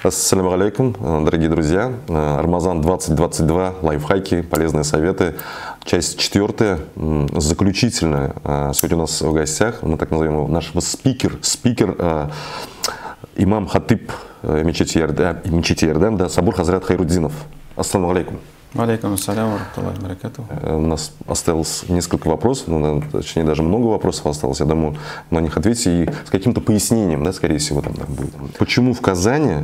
Ассаляму алейкум, дорогие друзья. Рамазан 2022, лайфхаки, полезные советы. Часть 4, заключительная. Сегодня у нас в гостях, мы так назовем его, наш спикер, имам Хатиб мечети Ярден, да, Сабур Хазрат Хайруддинов. Ассаляму алейкум. Алейкум ассалям ва рахматуллахи ва баракатуху. У нас осталось несколько вопросов, точнее даже много вопросов осталось. Я думаю, на них ответите и с каким-то пояснением, да, скорее всего, там будет. Почему в Казани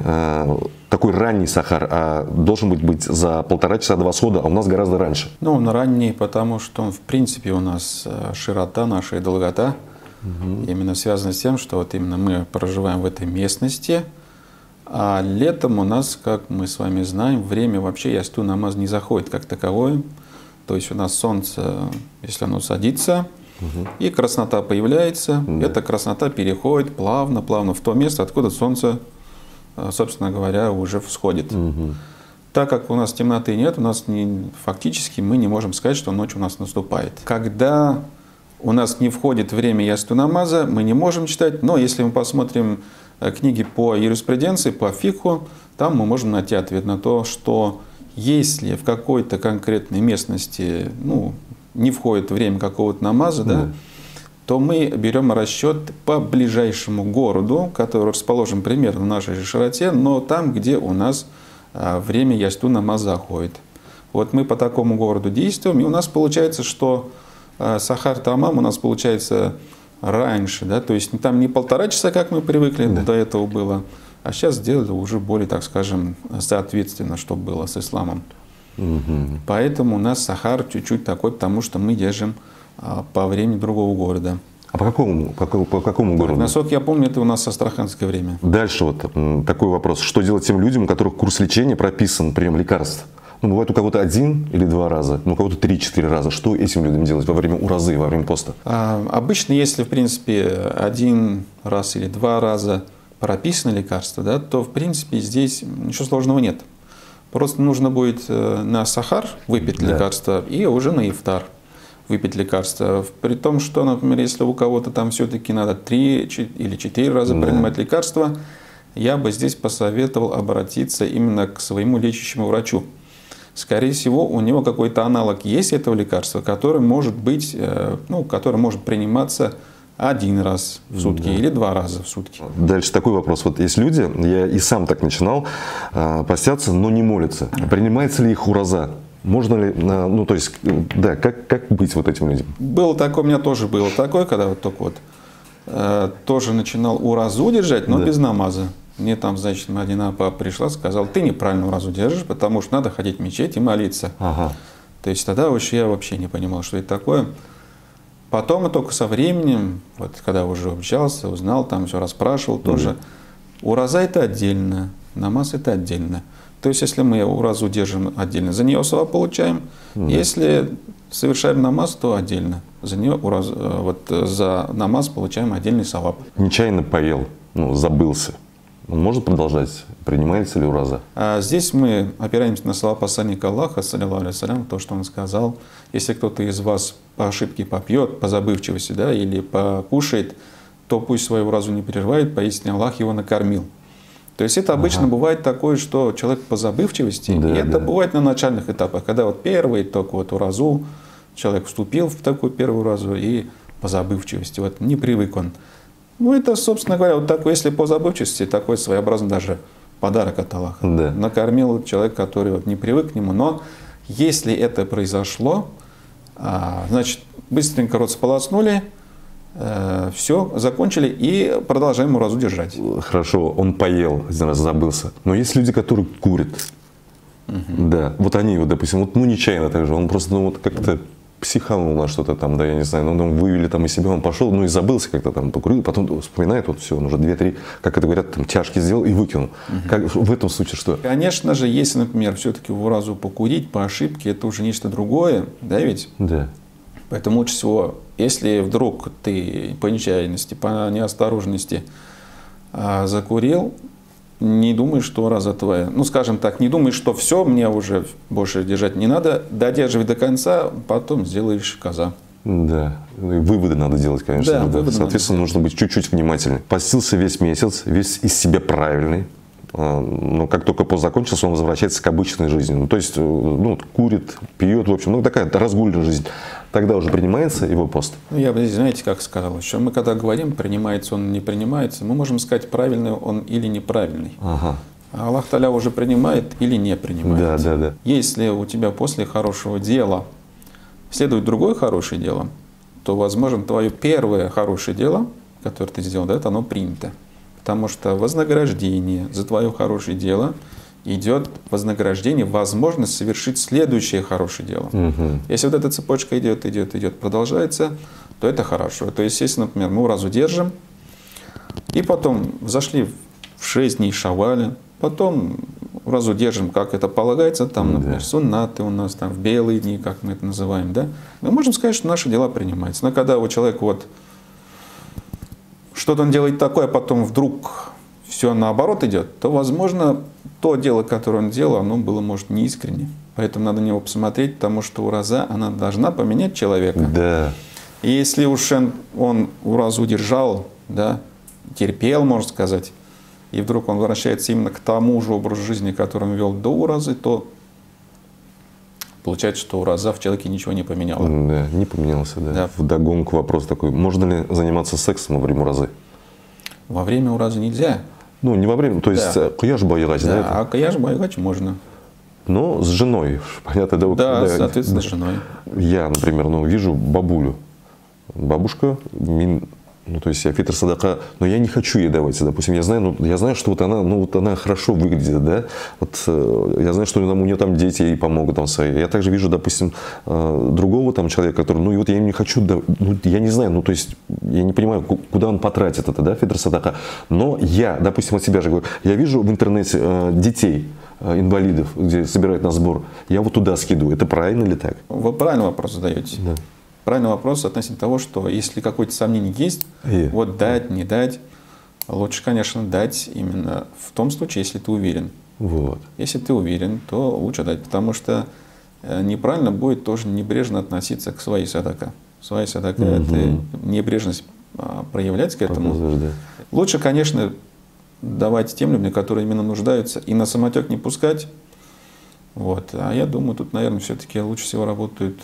такой ранний сахар должен быть за 1,5 часа до восхода, а у нас гораздо раньше? Ну, он ранний, потому что, в принципе, у нас широта наша и долгота именно связана с тем, что вот именно мы проживаем в этой местности. А летом у нас, как мы с вами знаем, время вообще ясту намаз не заходит как таковое. То есть у нас солнце, если оно садится, и краснота появляется, эта краснота переходит плавно в то место, откуда солнце, собственно говоря, уже всходит. Так как у нас темноты нет, у нас фактически мы не можем сказать, что ночь у нас наступает. Когда у нас не входит время ясту намаза, мы не можем читать, но если мы посмотрим книги по юриспруденции, по фикху, там мы можем найти ответ на то, что если в какой-то конкретной местности не входит время какого-то намаза, то мы берем расчет по ближайшему городу, который расположен примерно в нашей же широте, но там, где у нас время ясту намаза заходит. Вот мы по такому городу действуем, и у нас получается, что сахар тамам у нас получается раньше, да, то есть там не 1,5 часа, как мы привыкли, до этого было, а сейчас сделали уже более, так скажем, соответственно, что было с исламом. Поэтому у нас сахар чуть-чуть такой, потому что мы держим по времени другого города. А по какому городу? Насколько я помню, это у нас астраханское время. Дальше вот такой вопрос. Что делать тем людям, у которых курс лечения прописан, прием лекарств? Бывает у кого-то 1 или 2 раза, у кого-то 3-4 раза. Что этим людям делать во время уразы, во время поста? Обычно, если, в принципе, 1 раз или 2 раза прописано лекарство, да, то, в принципе, здесь ничего сложного нет. Просто нужно будет на сахар выпить лекарство и уже на ифтар выпить лекарство. При том, что, например, если у кого-то там все-таки надо 3 или 4 раза принимать лекарство, я бы здесь посоветовал обратиться именно к своему лечащему врачу. Скорее всего, у него какой-то аналог есть этого лекарства, который может быть, который может приниматься 1 раз в сутки или 2 раза в сутки. Дальше такой вопрос. Вот есть люди, я и сам так начинал, постятся, но не молятся. Принимается ли их ураза? Можно ли, то есть, да, как быть вот этим людям? Было такое, у меня тоже было такое, когда вот только вот тоже начинал уразу держать, но без намаза. Мне там, значит, один апа пришла, сказал, ты неправильно уразу держишь, потому что надо ходить в мечеть и молиться. То есть тогда я вообще не понимал, что это такое. Потом только со временем, вот когда уже общался, узнал, там все расспрашивал тоже. Ураза это отдельно, намаз это отдельно. То есть если мы уразу держим отдельно, за нее саваб получаем. Если совершаем намаз, то отдельно. За нее за намаз получаем отдельный саваб. Нечаянно поел, забылся. Он может продолжать? Принимается ли ураза? Здесь мы опираемся на слова посланника Аллаха, саллиллаху алейхи вассалям, то, что он сказал. Если кто-то из вас по ошибке попьет, по забывчивости, или покушает, то пусть свою уразу не прерывает, поистине Аллах его накормил. То есть это обычно бывает такое, что человек по забывчивости, и это бывает на начальных этапах, когда вот первый только уразу, человек вступил в такую первую уразу и по забывчивости, не привык он. Это, собственно говоря, вот такой, если по забывчивости, такой своеобразный даже подарок от Аллаха. Накормил человек, который не привык к нему. Но если это произошло, значит, быстренько рот сполоснули, все, закончили и продолжаем уразу держать. Хорошо, он поел, 1 раз забылся. Но есть люди, которые курят. Да, вот они, допустим, нечаянно так же, он просто как-то психанул на что-то там, я не знаю, вывели там из себя, он пошел, и забылся как-то там, покурил, потом вспоминает, все, он уже 2-3, как это говорят, там, чашки сделал и выкинул. Как, в этом случае что? Конечно же, если, например, все-таки в уразу покурить по ошибке, это уже нечто другое, да ведь? Да. Поэтому лучше всего, если вдруг ты по нечаянности, по неосторожности закурил, не думай, что ураза твоя. Скажем так, не думай, что все, мне уже больше держать не надо. Додерживай до конца, потом сделаешь каза. Да, выводы надо делать, конечно. Да, Соответственно, нужно быть чуть-чуть внимательнее. Постился весь месяц, весь из себя правильный. но как только пост закончился, он возвращается к обычной жизни. Ну, то есть, ну, курит, пьет, в общем, ну, такая разгульная жизнь. Тогда уже принимается его пост? Ну, я бы здесь, знаете, как сказал, еще мы когда говорим, принимается он, не принимается, мы можем сказать, правильный он или неправильный. Ага. А Аллах Та'аля уже принимает или не принимает. Да. Если у тебя после хорошего дела следует другое хорошее дело, то, возможно, твое первое хорошее дело, которое ты сделал, да, это оно принято. Потому что вознаграждение за твое хорошее дело идет вознаграждение, возможность совершить следующее хорошее дело. Если вот эта цепочка идет, продолжается, то это хорошо. То есть, если, например, мы уразу держим, и потом зашли в 6 дней шаваля, потом уразу держим, как это полагается, там, например, суннаты у нас, там, в белые дни, как мы это называем, да, мы можем сказать, что наши дела принимаются. Но когда у человека вот что-то он делает такое, а потом вдруг все наоборот идет, то, возможно, то дело, которое он делал, оно было, может, неискренне. Поэтому надо на него посмотреть, потому что ураза, она должна поменять человека. Да. И если уж он уразу удержал, да, терпел, можно сказать, и вдруг он возвращается именно к тому же образу жизни, который он вел до уразы, то получается, что ураза в человеке ничего не поменяла. Да, не поменялся, да. Да. Вдогонку вопрос такой, можно ли заниматься сексом во время уразы? Во время уразы нельзя. Ну, не во время, то есть кияш байгач, да? Да, а кияш байгач можно. Но с женой, понятно, да? Да, соответственно, с женой. Я, например, вижу бабулю. Бабушка, ну, то есть я фитр садака, но я не хочу ей давать. Допустим, я знаю, что вот она, она хорошо выглядит, да. Вот я знаю, что у нее там дети ей помогут там свои. Я также вижу, допустим, другого там человека, который, и вот я им не хочу, я не знаю, то есть я не понимаю, куда он потратит это, да, фитр садака. Но я, допустим, от себя же говорю, я вижу в интернете детей, инвалидов, где собирают на сбор, я вот туда скидываю. Это правильно или так? Вы правильный вопрос задаете. Да. Правильный вопрос относительно того, что если какое-то сомнение есть, вот дать, не дать, лучше, конечно, дать именно в том случае, если ты уверен. Вот. Если ты уверен, то лучше дать, потому что неправильно будет тоже небрежно относиться к своей садака. Своя садака – это небрежность проявлять к этому. Лучше, конечно, давать тем людям, которые именно нуждаются, и на самотек не пускать. Вот. А я думаю, тут, наверное, все-таки лучше всего работают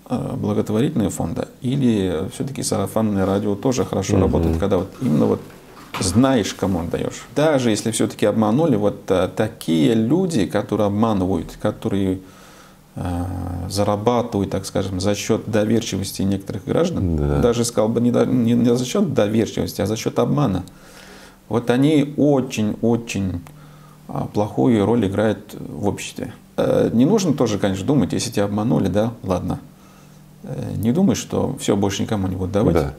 благотворительные фонды, или все-таки сарафанное радио тоже хорошо работает, когда вот именно вот знаешь, кому отдаешь. Даже если все-таки обманули, вот такие люди, которые обманывают, которые зарабатывают, так скажем, за счет доверчивости некоторых граждан, даже сказал бы не за счет доверчивости, а за счет обмана. Вот они очень-очень плохую роль играют в обществе. Не нужно тоже, конечно, думать, если тебя обманули, да, ладно. Не думай, что все, больше никому не будут давать. Да.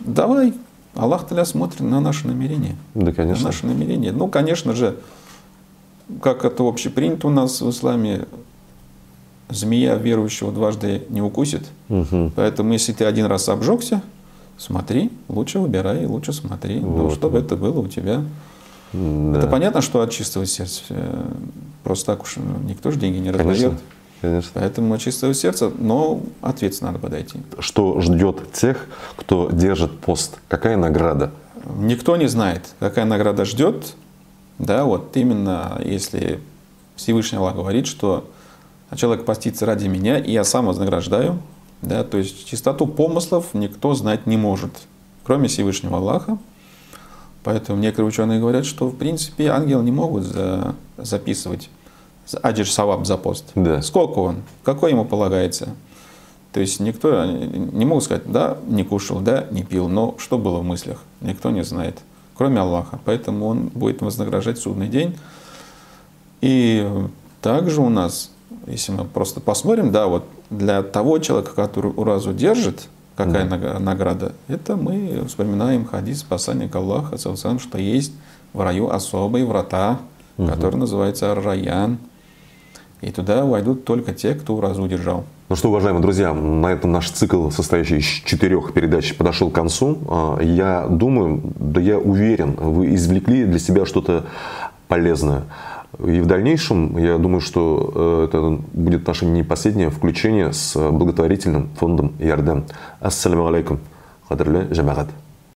Давай. Аллах Та'аля смотрит на наши намерения. Да, конечно. На наши намерения. Ну, конечно же, как это общепринято у нас в исламе, змея верующего дважды не укусит. Поэтому, если ты один раз обжегся, смотри, лучше выбирай, лучше смотри, вот, чтобы это было у тебя. Да. Это понятно, что от чистого сердца. Просто так уж никто же деньги не раздает. Конечно. Поэтому от чистого сердца, но ответственно надо подойти. Что ждет тех, кто держит пост? Какая награда? Никто не знает, какая награда ждет. Да, вот именно если Всевышний Аллах говорит, что человек постится ради меня, и я сам вознаграждаю. Да, то есть чистоту помыслов никто знать не может, кроме Всевышнего Аллаха. Поэтому некоторые ученые говорят, что в принципе ангелы не могут записывать аджир саваб за пост. Да. Сколько он? Какой ему полагается? То есть никто не может сказать, да, не кушал, да, не пил, но что было в мыслях? Никто не знает, кроме Аллаха. Поэтому он будет вознаграждать в судный день. И также у нас, если мы просто посмотрим, да, вот для того человека, который уразу держит, какая награда, это мы вспоминаем хадис посланника Аллаха, что есть в раю особые врата, которые называются Ар-Райян. И туда войдут только те, кто уразу держал. Ну что, уважаемые друзья, на этом наш цикл, состоящий из 4 передач, подошел к концу. Я думаю, да я уверен, вы извлекли для себя что-то полезное. И в дальнейшем, я думаю, что это будет наше не последнее включение с благотворительным фондом Ярдам. Ассаляму алейкум, кадрле джамагат.